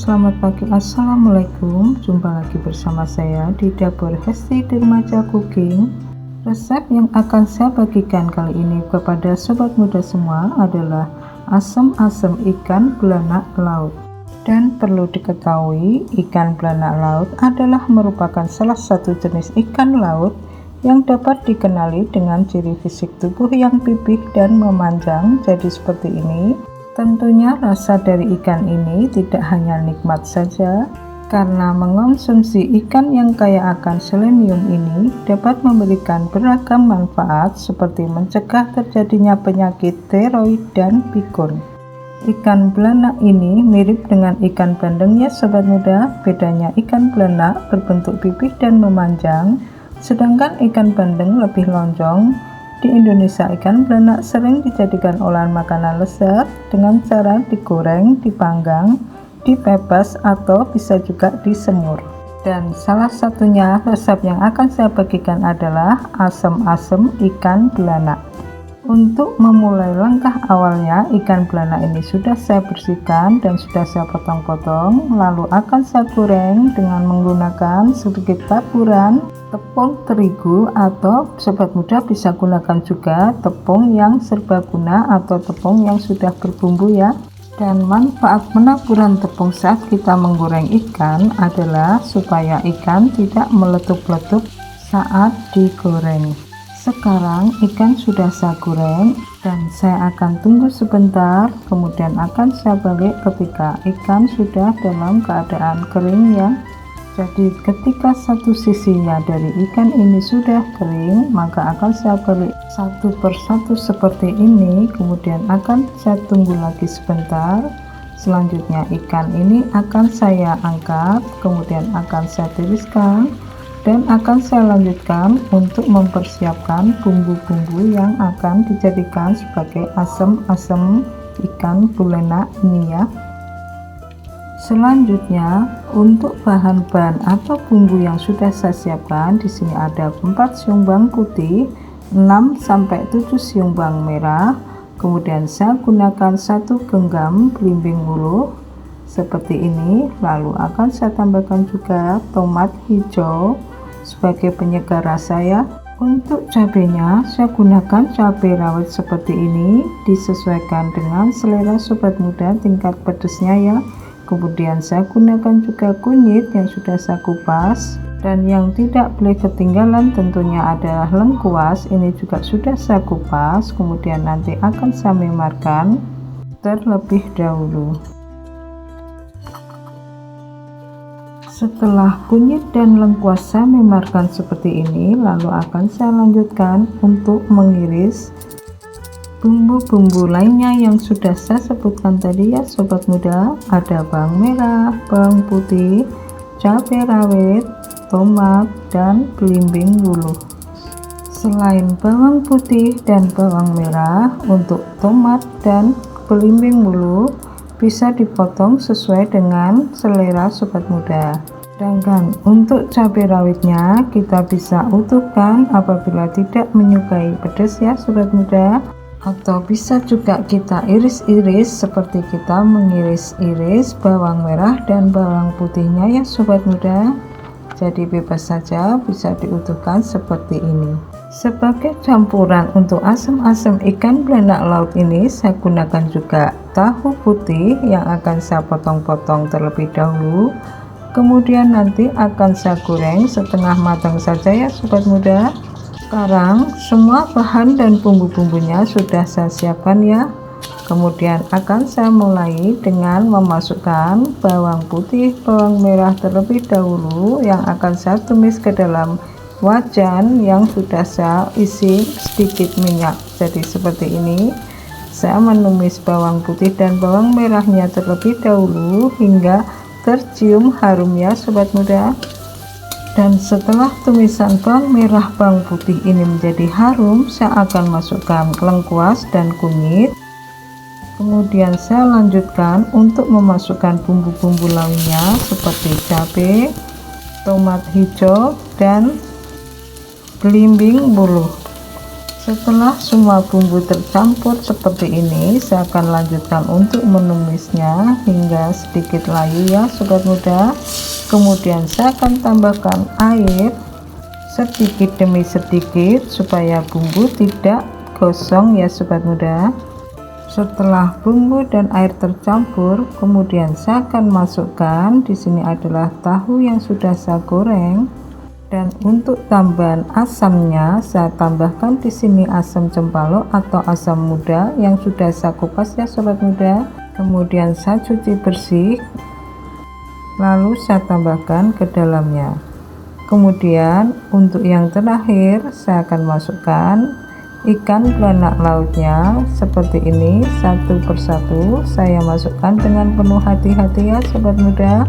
selamat pagi, assalamualaikum. Jumpa lagi bersama saya di dapur Hesti Dirmaja Cooking. Resep yang akan saya bagikan kali ini kepada sobat muda semua adalah asam-asam ikan belanak laut. Dan perlu diketahui, ikan belanak laut adalah merupakan salah satu jenis ikan laut yang dapat dikenali dengan ciri fisik tubuh yang pipih dan memanjang. Jadi seperti ini. Tentunya rasa dari ikan ini tidak hanya nikmat saja, karena mengonsumsi ikan yang kaya akan selenium ini dapat memberikan beragam manfaat seperti mencegah terjadinya penyakit tiroid dan pikun. Ikan belanak ini mirip dengan ikan bandeng ya sobat muda. Bedanya ikan belanak berbentuk pipih dan memanjang, sedangkan ikan bandeng lebih lonjong. Di Indonesia, ikan belanak sering dijadikan olahan makanan lezat dengan cara digoreng, dipanggang, dipepes, atau bisa juga disemur. Dan salah satunya resep yang akan saya bagikan adalah asam-asam ikan belanak. Untuk memulai langkah awalnya, ikan belanak ini sudah saya bersihkan dan sudah saya potong-potong, lalu akan saya goreng dengan menggunakan sedikit taburan tepung terigu, atau sobat muda bisa gunakan juga tepung yang serbaguna atau tepung yang sudah berbumbu ya. Dan manfaat penaburan tepung saat kita menggoreng ikan adalah supaya ikan tidak meletup-letup saat digoreng. Sekarang ikan sudah saya goreng dan saya akan tunggu sebentar, kemudian akan saya balik ketika ikan sudah dalam keadaan kering ya. Jadi ketika satu sisinya dari ikan ini sudah kering, maka akan saya balik satu persatu seperti ini, kemudian akan saya tunggu lagi sebentar. Selanjutnya ikan ini akan saya angkat, kemudian akan saya tiriskan, dan akan saya lanjutkan untuk mempersiapkan bumbu-bumbu yang akan dijadikan sebagai asam-asam ikan belanak ini ya. Selanjutnya untuk bahan-bahan atau bumbu yang sudah saya siapkan, di sini ada 4 siung bawang putih, 6-7 siung bawang merah, kemudian saya gunakan 1 genggam belimbing wuluh seperti ini. Lalu akan saya tambahkan juga tomat hijau sebagai penyegar rasa ya. Untuk cabenya saya gunakan cabai rawit seperti ini, disesuaikan dengan selera sobat muda tingkat pedesnya ya. Kemudian saya gunakan juga kunyit yang sudah saya kupas, dan yang tidak boleh ketinggalan tentunya adalah lengkuas, ini juga sudah saya kupas, kemudian nanti akan saya memarkan terlebih dahulu. Setelah kunyit dan lengkuas saya memarkan seperti ini, lalu akan saya lanjutkan untuk mengiris bumbu-bumbu lainnya yang sudah saya sebutkan tadi ya sobat muda. Ada bawang merah, bawang putih, cabai rawit, tomat, dan belimbing wuluh. Selain bawang putih dan bawang merah, untuk tomat dan belimbing wuluh bisa dipotong sesuai dengan selera sobat muda. Sedangkan untuk cabai rawitnya kita bisa utuhkan apabila tidak menyukai pedas ya sobat muda, atau bisa juga kita iris-iris seperti kita mengiris-iris bawang merah dan bawang putihnya ya sobat muda. Jadi bebas saja, bisa diutuhkan seperti ini. Sebagai campuran untuk asam-asam ikan belanak laut ini, saya gunakan juga tahu putih yang akan saya potong-potong terlebih dahulu, kemudian nanti akan saya goreng setengah matang saja ya sobat muda. Sekarang semua bahan dan bumbu-bumbunya sudah saya siapkan ya. Kemudian akan saya mulai dengan memasukkan bawang putih, bawang merah terlebih dahulu yang akan saya tumis ke dalam wajan yang sudah saya isi sedikit minyak. Jadi seperti ini, saya menumis bawang putih dan bawang merahnya terlebih dahulu hingga tercium harum ya sobat muda. Dan setelah tumisan bawang merah bawang putih ini menjadi harum, saya akan masukkan lengkuas dan kunyit. Kemudian saya lanjutkan untuk memasukkan bumbu-bumbu lainnya seperti cabai, tomat hijau, dan belimbing wuluh. Setelah semua bumbu tercampur seperti ini, saya akan lanjutkan untuk menumisnya hingga sedikit layu ya sobat muda. Kemudian saya akan tambahkan air sedikit demi sedikit supaya bumbu tidak gosong ya sobat muda. Setelah bumbu dan air tercampur, kemudian saya akan masukkan di sini adalah tahu yang sudah saya goreng. Dan untuk tambahan asamnya, saya tambahkan di sini asam cempalok atau asam muda yang sudah saya kupas ya sobat muda. Kemudian saya cuci bersih, lalu saya tambahkan ke dalamnya. Kemudian untuk yang terakhir, saya akan masukkan ikan belanak lautnya seperti ini, satu persatu saya masukkan dengan penuh hati-hati ya sobat muda,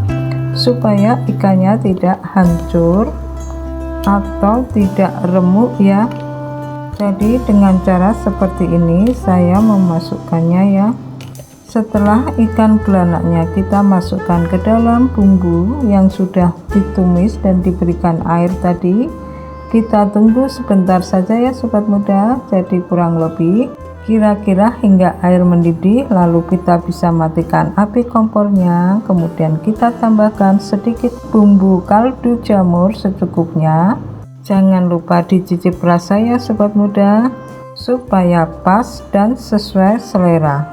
supaya ikannya tidak hancur atau tidak remuk ya. Jadi dengan cara seperti ini saya memasukkannya ya. Setelah ikan belanaknya kita masukkan ke dalam bumbu yang sudah ditumis dan diberikan air tadi, kita tunggu sebentar saja ya sobat muda. Jadi kurang lebih kira-kira hingga air mendidih, lalu kita bisa matikan api kompornya. Kemudian kita tambahkan sedikit bumbu kaldu jamur secukupnya. Jangan lupa dicicip rasa ya sobat muda, supaya pas dan sesuai selera.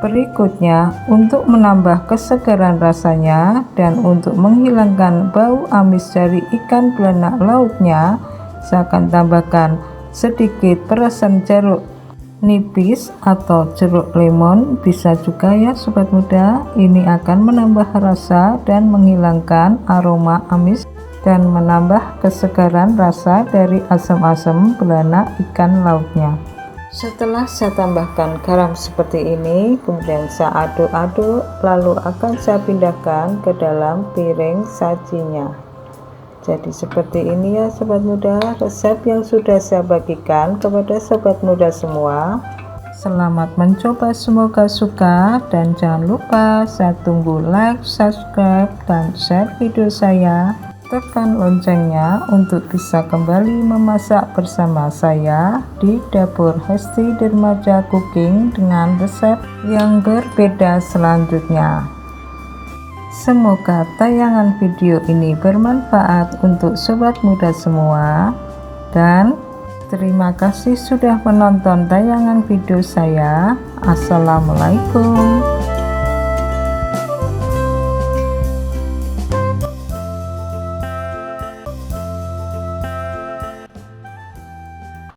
Berikutnya, untuk menambah kesegaran rasanya dan untuk menghilangkan bau amis dari ikan belanak lautnya, saya akan tambahkan sedikit perasan jeruk nipis atau jeruk lemon, bisa juga ya sobat muda. Ini akan menambah rasa dan menghilangkan aroma amis dan menambah kesegaran rasa dari asam-asam belanak ikan lautnya. Setelah saya tambahkan garam seperti ini, kemudian saya aduk-aduk, lalu akan saya pindahkan ke dalam piring sajinya. Jadi seperti ini ya sobat muda, resep yang sudah saya bagikan kepada sobat muda semua. Selamat mencoba, semoga suka, dan jangan lupa saya tunggu like, subscribe, dan share video saya. Tekan loncengnya untuk bisa kembali memasak bersama saya di dapur Hesti Dermaja Cooking dengan resep yang berbeda selanjutnya. Semoga tayangan video ini bermanfaat untuk sobat muda semua, dan terima kasih sudah menonton tayangan video saya. Assalamualaikum.